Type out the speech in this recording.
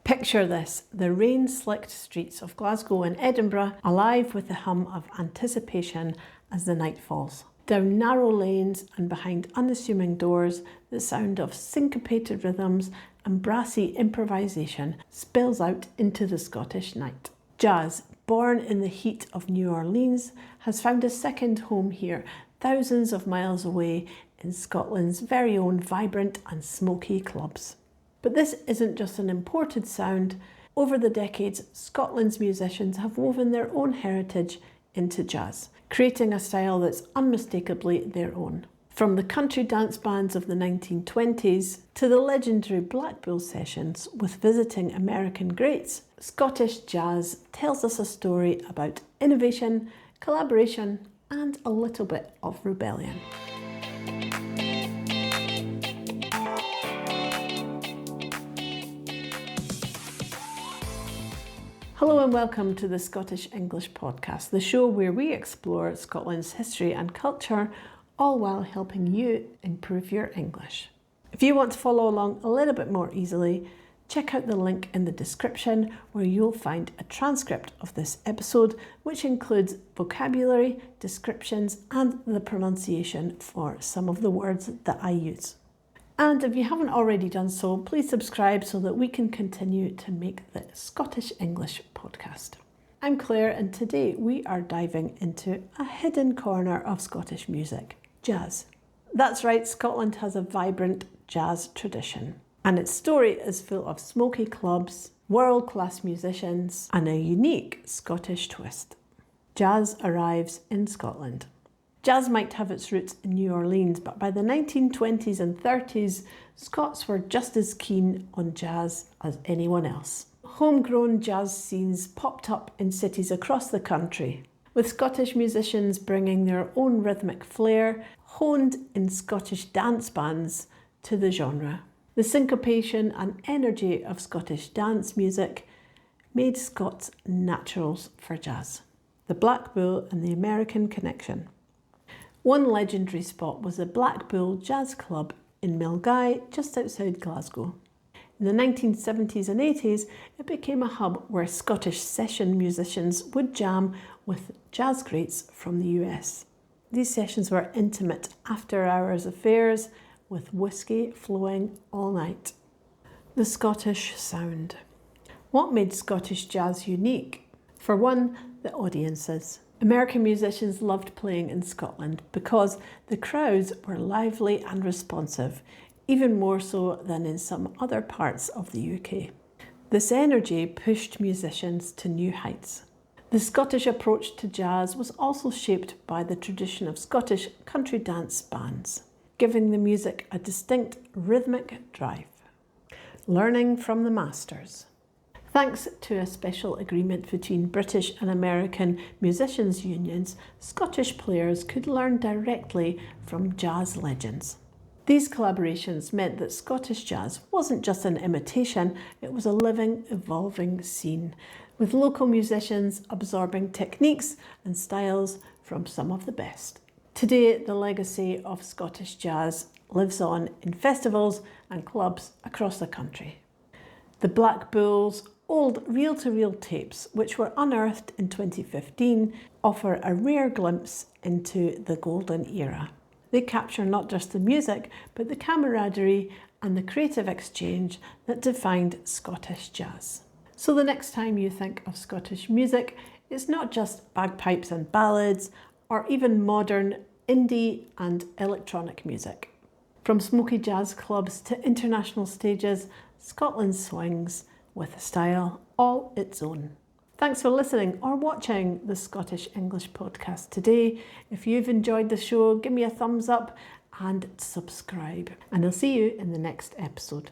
Picture this, the rain-slicked streets of Glasgow and Edinburgh alive with the hum of anticipation as the night falls. Down narrow lanes and behind unassuming doors, the sound of syncopated rhythms and brassy improvisation spills out into the Scottish night. Jazz, born in the heat of New Orleans, has found a second home here, thousands of miles away in Scotland's very own vibrant and smoky clubs. But this isn't just an imported sound. Over the decades, Scotland's musicians have woven their own heritage into jazz, creating a style that's unmistakably their own. From the country dance bands of the 1920s to the legendary Black Bull sessions with visiting American greats, Scottish jazz tells us a story about innovation, collaboration, and a little bit of rebellion. Hello and welcome to the Scottish English Podcast, the show where we explore Scotland's history and culture, all while helping you improve your English. If you want to follow along a little bit more easily, check out the link in the description where you'll find a transcript of this episode, which includes vocabulary, descriptions, and the pronunciation for some of the words that I use. And if you haven't already done so, please subscribe so that we can continue to make the Scottish English Podcast. I'm Claire, and today we are diving into a hidden corner of Scottish music, jazz. That's right, Scotland has a vibrant jazz tradition, and its story is full of smoky clubs, world-class musicians, and a unique Scottish twist. Jazz arrives in Scotland. Jazz might have its roots in New Orleans, but by the 1920s and 30s, Scots were just as keen on jazz as anyone else. Homegrown jazz scenes popped up in cities across the country, with Scottish musicians bringing their own rhythmic flair, honed in Scottish dance bands, to the genre. The syncopation and energy of Scottish dance music made Scots naturals for jazz. The Black Bull and the American connection. One legendary spot was the Black Bull Jazz Club in Milngavie, just outside Glasgow. In the 1970s and 80s, it became a hub where Scottish session musicians would jam with jazz greats from the US. These sessions were intimate after-hours affairs with whiskey flowing all night. The Scottish sound. What made Scottish jazz unique? For one, the audiences. American musicians loved playing in Scotland because the crowds were lively and responsive, even more so than in some other parts of the UK. This energy pushed musicians to new heights. The Scottish approach to jazz was also shaped by the tradition of Scottish country dance bands, giving the music a distinct rhythmic drive. Learning from the masters. Thanks to a special agreement between British and American musicians' unions, Scottish players could learn directly from jazz legends. These collaborations meant that Scottish jazz wasn't just an imitation, it was a living, evolving scene, with local musicians absorbing techniques and styles from some of the best. Today, the legacy of Scottish jazz lives on in festivals and clubs across the country. The Black Bull's old reel-to-reel tapes, which were unearthed in 2015, offer a rare glimpse into the golden era. They capture not just the music, but the camaraderie and the creative exchange that defined Scottish jazz. So the next time you think of Scottish music, it's not just bagpipes and ballads, or even modern indie and electronic music. From smoky jazz clubs to international stages, Scotland swings with a style all its own. Thanks for listening or watching the Scottish English Podcast today. If you've enjoyed the show, give me a thumbs up and subscribe. And I'll see you in the next episode.